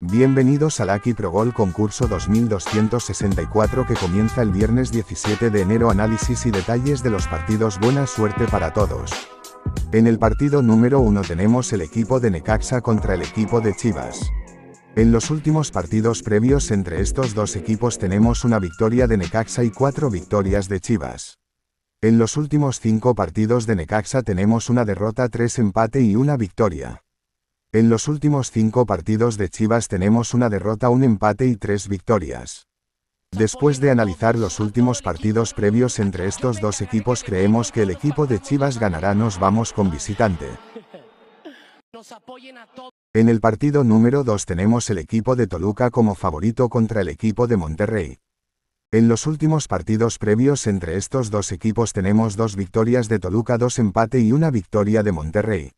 Bienvenidos al Lucky Pro Gol concurso 2264 que comienza el viernes 17 de enero. Análisis y detalles de los partidos. Buena suerte para todos. En el partido número 1 tenemos el equipo de Necaxa contra el equipo de Chivas. En los últimos partidos previos entre estos dos equipos tenemos una victoria de Necaxa y 4 victorias de Chivas. En los últimos 5 partidos de Necaxa tenemos una derrota, 3 empate y una victoria. En los últimos 5 partidos de Chivas tenemos una derrota, un empate y 3 victorias. Después de analizar los últimos partidos previos entre estos dos equipos, creemos que el equipo de Chivas ganará. Nos vamos con visitante. En el partido número 2 tenemos el equipo de Toluca como favorito contra el equipo de Monterrey. En los últimos partidos previos entre estos dos equipos tenemos 2 victorias de Toluca, 2 empate y una victoria de Monterrey.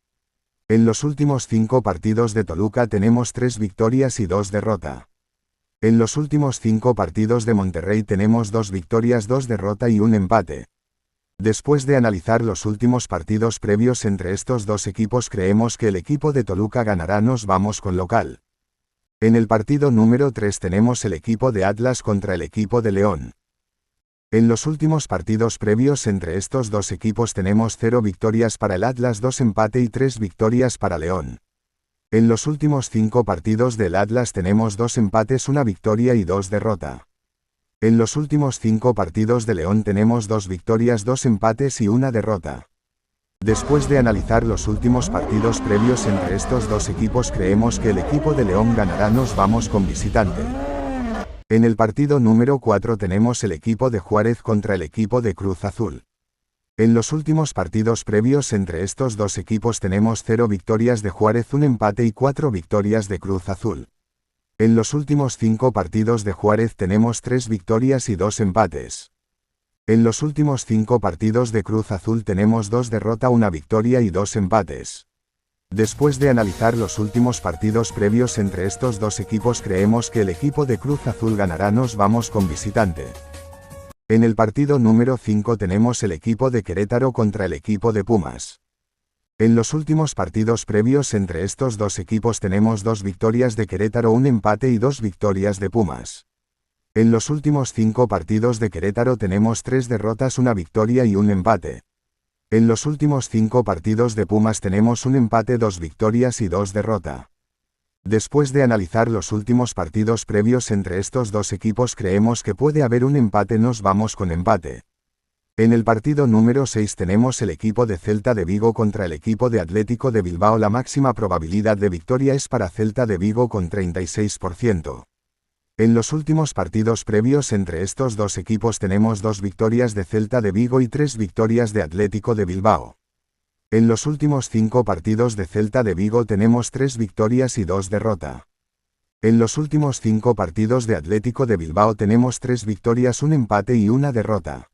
En los últimos 5 partidos de Toluca tenemos 3 victorias y 2 derrota. En los últimos 5 partidos de Monterrey tenemos 2 victorias, 2 derrota y un empate. Después de analizar los últimos partidos previos entre estos dos equipos, creemos que el equipo de Toluca ganará. Nos vamos con local. En el partido número 3 tenemos el equipo de Atlas contra el equipo de León. En los últimos partidos previos entre estos dos equipos tenemos 0 victorias para el Atlas, 2 empate y 3 victorias para León. En los últimos 5 partidos del Atlas tenemos 2 empates, 1 victoria y 2 derrota. En los últimos 5 partidos de León tenemos 2 victorias, 2 empates y 1 derrota. Después de analizar los últimos partidos previos entre estos dos equipos, creemos que el equipo de León ganará. Nos vamos con visitante. En el partido número 4 tenemos el equipo de Juárez contra el equipo de Cruz Azul. En los últimos partidos previos entre estos dos equipos tenemos 0 victorias de Juárez, 1 empate y 4 victorias de Cruz Azul. En los últimos 5 partidos de Juárez tenemos 3 victorias y 2 empates. En los últimos 5 partidos de Cruz Azul tenemos 2 derrotas, 1 victoria y 2 empates. Después de analizar los últimos partidos previos entre estos dos equipos, creemos que el equipo de Cruz Azul ganará. Nos vamos con visitante. En el partido número 5 tenemos el equipo de Querétaro contra el equipo de Pumas. En los últimos partidos previos entre estos dos equipos tenemos 2 victorias de Querétaro, 1 empate y 2 victorias de Pumas. En los últimos 5 partidos de Querétaro tenemos 3 derrotas, 1 victoria y 1 empate. En los últimos 5 partidos de Pumas tenemos 1 empate, 2 victorias y 2 derrotas. Después de analizar los últimos partidos previos entre estos dos equipos, creemos que puede haber un empate. Nos vamos con empate. En el partido número 6 tenemos el equipo de Celta de Vigo contra el equipo de Atlético de Bilbao. La máxima probabilidad de victoria es para Celta de Vigo con 36%. En los últimos partidos previos entre estos dos equipos tenemos 2 victorias de Celta de Vigo y 3 victorias de Atlético de Bilbao. En los últimos 5 partidos de Celta de Vigo tenemos 3 victorias y 2 derrotas. En los últimos 5 partidos de Atlético de Bilbao tenemos 3 victorias, 1 empate y 1 derrota.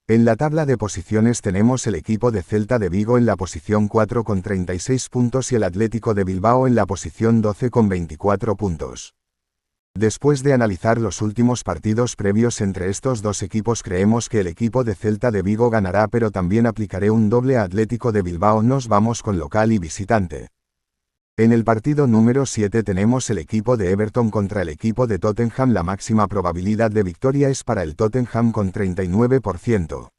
En la tabla de posiciones tenemos el equipo de Celta de Vigo en la posición 4 con 36 puntos y el Atlético de Bilbao en la posición 12 con 24 puntos. Después de analizar los últimos partidos previos entre estos dos equipos, creemos que el equipo de Celta de Vigo ganará, pero también aplicaré un doble a Atlético de Bilbao. Nos vamos con local y visitante. En el partido número 7 tenemos el equipo de Everton contra el equipo de Tottenham. La máxima probabilidad de victoria es para el Tottenham con 39%.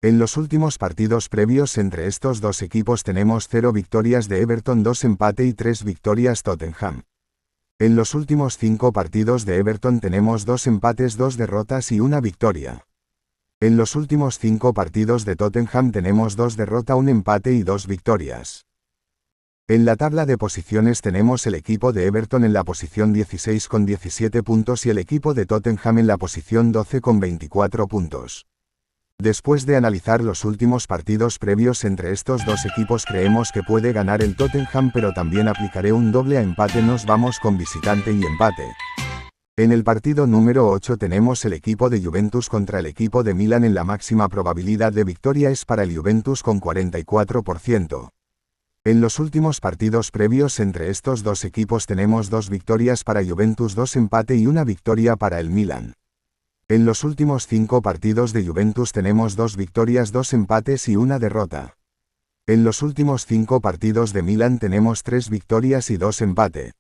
En los últimos partidos previos entre estos dos equipos tenemos 0 victorias de Everton, 2 empate y 3 victorias Tottenham. En los últimos 5 partidos de Everton tenemos 2 empates, 2 derrotas y 1 victoria. En los últimos 5 partidos de Tottenham tenemos 2 derrotas, 1 empate y 2 victorias. En la tabla de posiciones tenemos el equipo de Everton en la posición 16 con 17 puntos y el equipo de Tottenham en la posición 12 con 24 puntos. Después de analizar los últimos partidos previos entre estos dos equipos, creemos que puede ganar el Tottenham, pero también aplicaré un doble a empate. Nos vamos con visitante y empate. En el partido número 8 tenemos el equipo de Juventus contra el equipo de Milan. En la máxima probabilidad de victoria es para el Juventus con 44%. En los últimos partidos previos entre estos dos equipos tenemos 2 victorias para Juventus, 2 empate y 1 victoria para el Milan. En los últimos 5 partidos de Juventus tenemos 2 victorias, 2 empates y 1 derrota. En los últimos 5 partidos de Milan tenemos 3 victorias y 2 empates.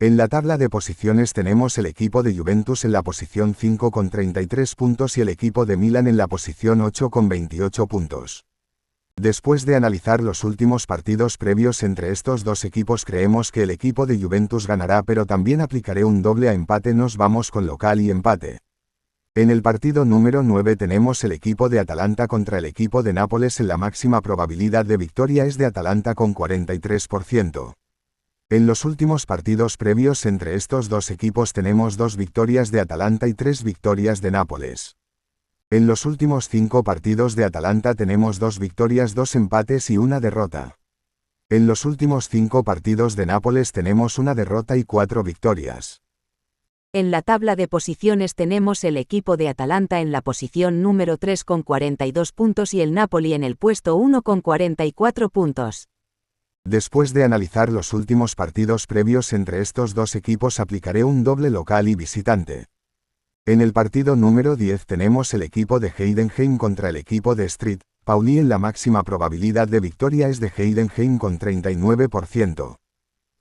En la tabla de posiciones tenemos el equipo de Juventus en la posición 5 con 33 puntos y el equipo de Milan en la posición 8 con 28 puntos. Después de analizar los últimos partidos previos entre estos dos equipos creemos que el equipo de Juventus ganará, pero también aplicaré un doble a empate. Nos vamos con local y empate. En el partido número 9 tenemos el equipo de Atalanta contra el equipo de Nápoles. En la máxima probabilidad de victoria es de Atalanta con 43%. En los últimos partidos previos entre estos dos equipos tenemos 2 victorias de Atalanta y 3 victorias de Nápoles. En los últimos 5 partidos de Atalanta tenemos 2 victorias, 2 empates y 1 derrota. En los últimos 5 partidos de Nápoles tenemos 1 derrota y 4 victorias. En la tabla de posiciones tenemos el equipo de Atalanta en la posición número 3 con 42 puntos y el Napoli en el puesto 1 con 44 puntos. Después de analizar los últimos partidos previos entre estos dos equipos aplicaré un doble local y visitante. En el partido número 10 tenemos el equipo de Heidenheim contra el equipo de Street. Pauli. En la máxima probabilidad de victoria es de Heidenheim con 39%.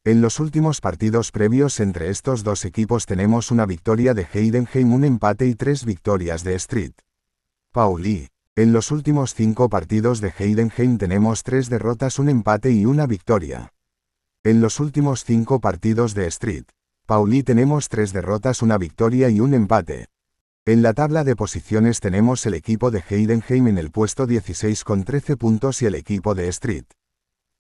En los últimos partidos previos entre estos dos equipos tenemos 1 victoria de Heidenheim, 1 empate y 3 victorias de Street. Pauli. En los últimos 5 partidos de Heidenheim tenemos 3 derrotas, 1 empate y 1 victoria. En los últimos 5 partidos de Street Pauli tenemos 3 derrotas, 1 victoria y 1 empate. En la tabla de posiciones tenemos el equipo de Heidenheim en el puesto 16 con 13 puntos y el equipo de Street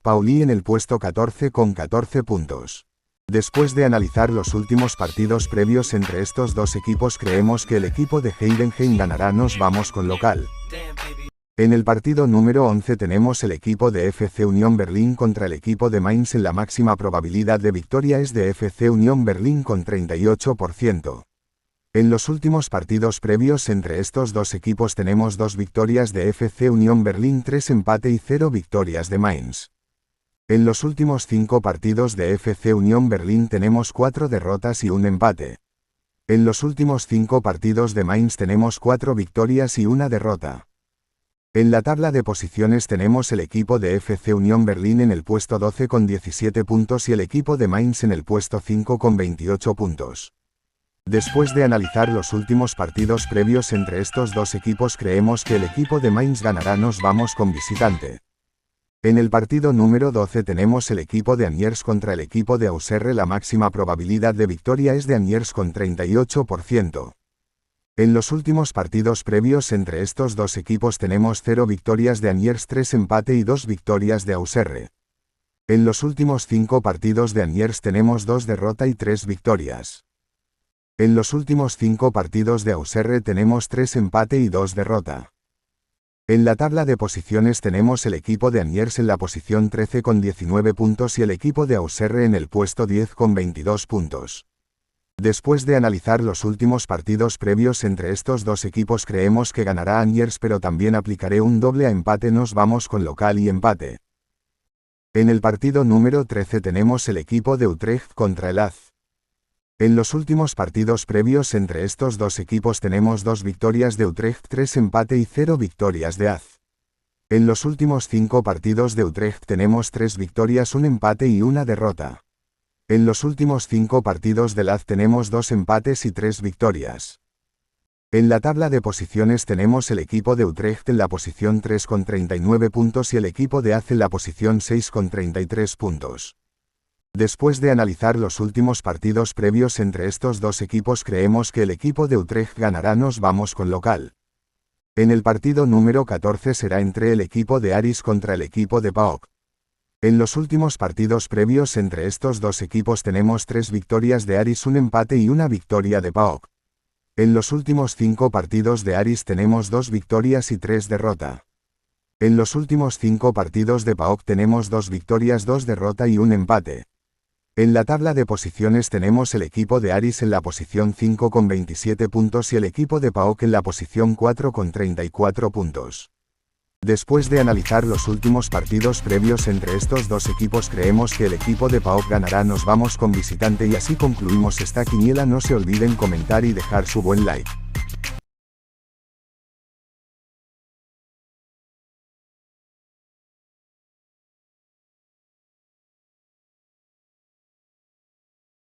Pauli en el puesto 14 con 14 puntos. Después de analizar los últimos partidos previos entre estos dos equipos creemos que el equipo de Heidenheim ganará. Nos vamos con local. En el partido número 11 tenemos el equipo de FC Unión Berlín contra el equipo de Mainz. En la máxima probabilidad de victoria es de FC Unión Berlín con 38%. En los últimos partidos previos entre estos dos equipos tenemos 2 victorias de FC Unión Berlín, 3 empate y 0 victorias de Mainz. En los últimos 5 partidos de FC Unión Berlín tenemos 4 derrotas y 1 empate. En los últimos 5 partidos de Mainz tenemos 4 victorias y 1 derrota. En la tabla de posiciones tenemos el equipo de FC Unión Berlín en el puesto 12 con 17 puntos y el equipo de Mainz en el puesto 5 con 28 puntos. Después de analizar los últimos partidos previos entre estos dos equipos creemos que el equipo de Mainz ganará. Nos vamos con visitante. En el partido número 12 tenemos el equipo de Aniers contra el equipo de Auxerre. La máxima probabilidad de victoria es de Aniers con 38%. En los últimos partidos previos entre estos dos equipos tenemos 0 victorias de Aniers, 3 empate y 2 victorias de Auxerre. En los últimos 5 partidos de Aniers tenemos 2 derrotas y 3 victorias. En los últimos 5 partidos de Auxerre tenemos 3 empate y 2 derrota. En la tabla de posiciones tenemos el equipo de Aniers en la posición 13 con 19 puntos y el equipo de Auxerre en el puesto 10 con 22 puntos. Después de analizar los últimos partidos previos entre estos dos equipos creemos que ganará Aniers, pero también aplicaré un doble a empate. Nos vamos con local y empate. En el partido número 13 tenemos el equipo de Utrecht contra el AZ. En los últimos partidos previos entre estos dos equipos tenemos 2 victorias de Utrecht, 3 empate y 0 victorias de AZ. En los últimos 5 partidos de Utrecht tenemos 3 victorias, 1 empate y 1 derrota. En los últimos 5 partidos del AZ tenemos 2 empates y 3 victorias. En la tabla de posiciones tenemos el equipo de Utrecht en la posición 3 con 39 puntos y el equipo de AZ en la posición 6 con 33 puntos. Después de analizar los últimos partidos previos entre estos dos equipos creemos que el equipo de Utrecht ganará. Nos vamos con local. En el partido número 14 será entre el equipo de Aris contra el equipo de PAOK. En los últimos partidos previos entre estos dos equipos tenemos 3 victorias de Aris, 1 empate y 1 victoria de PAOK. En los últimos 5 partidos de Aris tenemos 2 victorias y 3 derrotas. En los últimos 5 partidos de PAOK tenemos 2 victorias, 2 derrotas y 1 empate. En la tabla de posiciones tenemos el equipo de Aris en la posición 5 con 27 puntos y el equipo de PAOK en la posición 4 con 34 puntos. Después de analizar los últimos partidos previos entre estos dos equipos creemos que el equipo de PAOK ganará. Nos vamos con visitante y así concluimos esta quiniela. No se olviden comentar y dejar su buen like.